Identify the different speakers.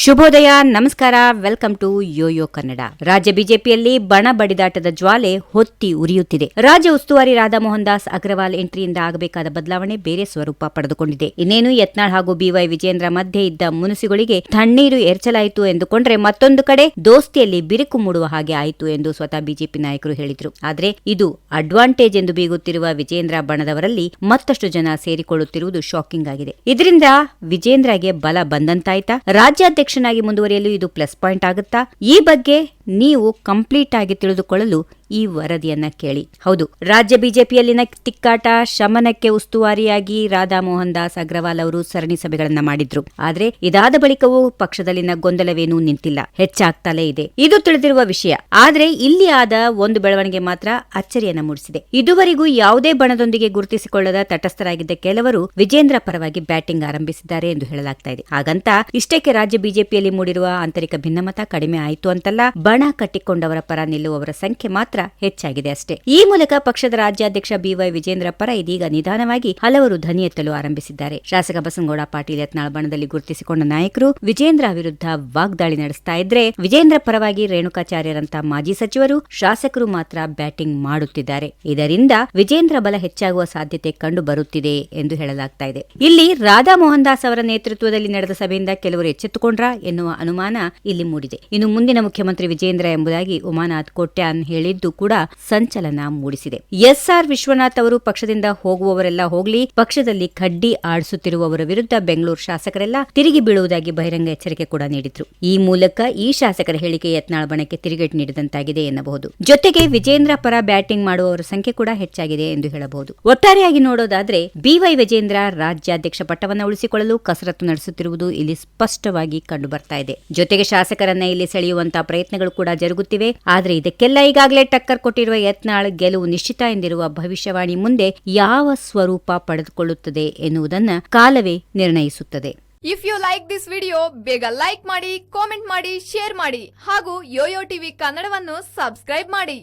Speaker 1: ಶುಭೋದಯ, ನಮಸ್ಕಾರ. Welcome to Yoyo Kannada. ರಾಜ್ಯ ಬಿಜೆಪಿಯಲ್ಲಿ ಬಣ ಬಡಿದಾಟದ ಜ್ವಾಲೆ ಹೊತ್ತಿ ಉರಿಯುತ್ತಿದೆ. ರಾಜ್ಯ ಉಸ್ತುವಾರಿ ರಾಧಾ ಮೋಹನ್ ದಾಸ್ ಅಗ್ರವಾಲ್ ಎಂಟ್ರಿಯಿಂದ ಆಗಬೇಕಾದ ಬದಲಾವಣೆ ಬೇರೆ ಸ್ವರೂಪ ಪಡೆದುಕೊಂಡಿದೆ. ಇನ್ನೇನು ಯತ್ನಾಳ್ ಹಾಗೂ ಬಿವೈ ವಿಜೇಂದ್ರ ಮಧ್ಯೆ ಇದ್ದ ಮುನಿಸುಗಳಿಗೆ ತಣ್ಣೀರು ಎರಚಲಾಯಿತು ಎಂದುಕೊಂಡ್ರೆ ಮತ್ತೊಂದು ಕಡೆ ದೋಸ್ತಿಯಲ್ಲಿ ಬಿರುಕು ಮೂಡುವ ಹಾಗೆ ಆಯಿತು ಎಂದು ಸ್ವತಃ ಬಿಜೆಪಿ ನಾಯಕರು ಹೇಳಿದ್ರು. ಆದ್ರೆ ಇದು ಅಡ್ವಾಂಟೇಜ್ ಎಂದು ಬೀಗುತ್ತಿರುವ ವಿಜೇಂದ್ರ ಬಣದವರಲ್ಲಿ ಮತ್ತಷ್ಟು ಜನ ಸೇರಿಕೊಳ್ಳುತ್ತಿರುವುದು ಶಾಕಿಂಗ್ ಆಗಿದೆ. ಇದರಿಂದ ವಿಜೇಂದ್ರಗೆ ಬಲ ಬಂದಂತಾಯ್ತಾ? ರಾಜ್ಯಾಧ್ಯಕ್ಷನಾಗಿ ಮುಂದುವರಿಯಲು ಇದು ಪ್ಲಸ್ ಪಾಯಿಂಟ್ ಆಗುತ್ತಾ? ಈ ಬಗ್ಗೆ ನೀವು ಕಂಪ್ಲೀಟ್ ಆಗಿ ತಿಳಿದುಕೊಳ್ಳಲು ಈ ವರದಿಯನ್ನ ಕೇಳಿ. ಹೌದು, ರಾಜ್ಯ ಬಿಜೆಪಿಯಲ್ಲಿನ ತಿಕ್ಕಾಟ ಶಮನಕ್ಕೆ ಉಸ್ತುವಾರಿಯಾಗಿ ರಾಧಾ ಮೋಹನ್ ದಾಸ್ ಅಗ್ರವಾಲ್ ಅವರು ಸರಣಿ ಸಭೆಗಳನ್ನ ಮಾಡಿದ್ರು. ಆದ್ರೆ ಇದಾದ ಬಳಿಕವೂ ಪಕ್ಷದಲ್ಲಿನ ಗೊಂದಲವೇನೂ ನಿಂತಿಲ್ಲ, ಹೆಚ್ಚಾಗ್ತಲೇ ಇದೆ. ಇದು ತಿಳಿದಿರುವ ವಿಷಯ. ಆದ್ರೆ ಇಲ್ಲಿ ಆದ ಒಂದು ಬೆಳವಣಿಗೆ ಮಾತ್ರ ಅಚ್ಚರಿಯನ್ನ ಮೂಡಿಸಿದೆ. ಇದುವರೆಗೂ ಯಾವುದೇ ಬಣದೊಂದಿಗೆ ಗುರುತಿಸಿಕೊಳ್ಳದ ತಟಸ್ಥರಾಗಿದ್ದ ಕೆಲವರು ವಿಜೇಂದ್ರ ಪರವಾಗಿ ಬ್ಯಾಟಿಂಗ್ ಆರಂಭಿಸಿದ್ದಾರೆ ಎಂದು ಹೇಳಲಾಗ್ತಾ ಇದೆ. ಹಾಗಂತ ಇಷ್ಟಕ್ಕೆ ರಾಜ್ಯ ಬಿಜೆಪಿಯಲ್ಲಿ ಮೂಡಿರುವ ಆಂತರಿಕ ಭಿನ್ನಮತ ಕಡಿಮೆ ಆಯಿತು ಅಂತಲ್ಲ, ಬಣ ಕಟ್ಟಿಕೊಂಡವರ ಪರ ನಿಲ್ಲುವವರ ಸಂಖ್ಯೆ ಮಾತ್ರ ಹೆಚ್ಚಾಗಿದೆ ಅಷ್ಟೇ. ಈ ಮೂಲಕ ಪಕ್ಷದ ರಾಜ್ಯಾಧ್ಯಕ್ಷ ಬಿವೈ ವಿಜೇಂದ್ರ ಪರ ಇದೀಗ ನಿಧಾನವಾಗಿ ಹಲವರು ಧ್ವನಿ ಎತ್ತಲು ಆರಂಭಿಸಿದ್ದಾರೆ. ಶಾಸಕ ಬಸನಗೌಡ ಪಾಟೀಲ್ ಯತ್ನಾಳ್ ಬಣದಲ್ಲಿ ಗುರುತಿಸಿಕೊಂಡ ನಾಯಕರು ವಿಜೇಂದ್ರ ವಿರುದ್ಧ ವಾಗ್ದಾಳಿ ನಡೆಸ್ತಾ ಇದ್ರೆ, ವಿಜೇಂದ್ರ ಪರವಾಗಿ ರೇಣುಕಾಚಾರ್ಯರಂತ ಮಾಜಿ ಸಚಿವರು, ಶಾಸಕರು ಮಾತ್ರ ಬ್ಯಾಟಿಂಗ್ ಮಾಡುತ್ತಿದ್ದಾರೆ. ಇದರಿಂದ ವಿಜೇಂದ್ರ ಬಲ ಹೆಚ್ಚಾಗುವ ಸಾಧ್ಯತೆ ಕಂಡು ಬರುತ್ತಿದೆ ಎಂದು ಹೇಳಲಾಗ್ತಾ ಇದೆ. ಇಲ್ಲಿ ರಾಧಾ ಮೋಹನ್ ದಾಸ್ ಅವರ ನೇತೃತ್ವದಲ್ಲಿ ನಡೆದ ಸಭೆಯಿಂದ ಕೆಲವರು ಎಚ್ಚೆತ್ತುಕೊಂಡ್ರಾ ಎನ್ನುವ ಅನುಮಾನ ಇಲ್ಲಿ ಮೂಡಿದೆ. ಇನ್ನು ಮುಂದಿನ ಮುಖ್ಯಮಂತ್ರಿ ವಿಜೇಂದ್ರ ಎಂಬುದಾಗಿ ಉಮಾನಾಥ್ ಕೊಟ್ಯಾನ್ ಹೇಳಿದ್ದು ಕೂಡ ಸಂಚಲನ ಮೂಡಿಸಿದೆ. ಎಸ್ಆರ್ ವಿಶ್ವನಾಥ್ ಅವರು ಪಕ್ಷದಿಂದ ಹೋಗುವವರೆಲ್ಲ ಹೋಗ್ಲಿ, ಪಕ್ಷದಲ್ಲಿ ಕಡ್ಡಿ ಆಡಿಸುತ್ತಿರುವವರ ವಿರುದ್ಧ ಬೆಂಗಳೂರು ಶಾಸಕರೆಲ್ಲ ತಿರುಗಿ ಬೀಳುವುದಾಗಿ ಬಹಿರಂಗ ಎಚ್ಚರಿಕೆ ಕೂಡ ನೀಡಿದ್ರು. ಈ ಮೂಲಕ ಈ ಶಾಸಕರ ಹೇಳಿಕೆ ಯತ್ನಾಳ್ ಬಣಕ್ಕೆ ತಿರುಗೇಟು ನೀಡಿದಂತಾಗಿದೆ ಎನ್ನಬಹುದು. ಜೊತೆಗೆ ವಿಜೇಂದ್ರ ಪರ ಬ್ಯಾಟಿಂಗ್ ಮಾಡುವವರ ಸಂಖ್ಯೆ ಕೂಡ ಹೆಚ್ಚಾಗಿದೆ ಎಂದು ಹೇಳಬಹುದು. ಒಟ್ಟಾರೆಯಾಗಿ ನೋಡೋದಾದ್ರೆ ಬಿವೈ ವಿಜೇಂದ್ರ ರಾಜ್ಯಾಧ್ಯಕ್ಷ ಪಟ್ಟವನ್ನು ಉಳಿಸಿಕೊಳ್ಳಲು ಕಸರತ್ತು ನಡೆಸುತ್ತಿರುವುದು ಇಲ್ಲಿ ಸ್ಪಷ್ಟವಾಗಿ ಕಂಡು ಬರ್ತಾ ಇದೆ. ಜೊತೆಗೆ ಶಾಸಕರನ್ನ ಇಲ್ಲಿ ಸೆಳೆಯುವಂತಹ ಪ್ರಯತ್ನಗಳು ಕೂಡ ಜರುಗುತ್ತಿವೆ. ಆದ್ರೆ ಇದಕ್ಕೆಲ್ಲ ಈಗಾಗಲೇ ಟಕ್ಕರ್ ಕೊಟ್ಟಿರುವ ಯತ್ನಾಳ್ ಗೆಲುವು ನಿಶ್ಚಿತ ಎಂದಿರುವ ಭವಿಷ್ಯವಾಣಿ ಮುಂದೆ ಯಾವ ಸ್ವರೂಪ ಪಡೆದುಕೊಳ್ಳುತ್ತದೆ ಎನ್ನುವುದನ್ನ ಕಾಲವೇ ನಿರ್ಣಯಿಸುತ್ತದೆ.
Speaker 2: If you like this video, ಬೇಗ ಲೈಕ್ ಮಾಡಿ, ಕಾಮೆಂಟ್ ಮಾಡಿ, ಶೇರ್ ಮಾಡಿ ಹಾಗೂ ಯೋಯೋ ಟಿವಿ ಕನ್ನಡವನ್ನು ಸಬ್ಸ್ಕ್ರೈಬ್ ಮಾಡಿ.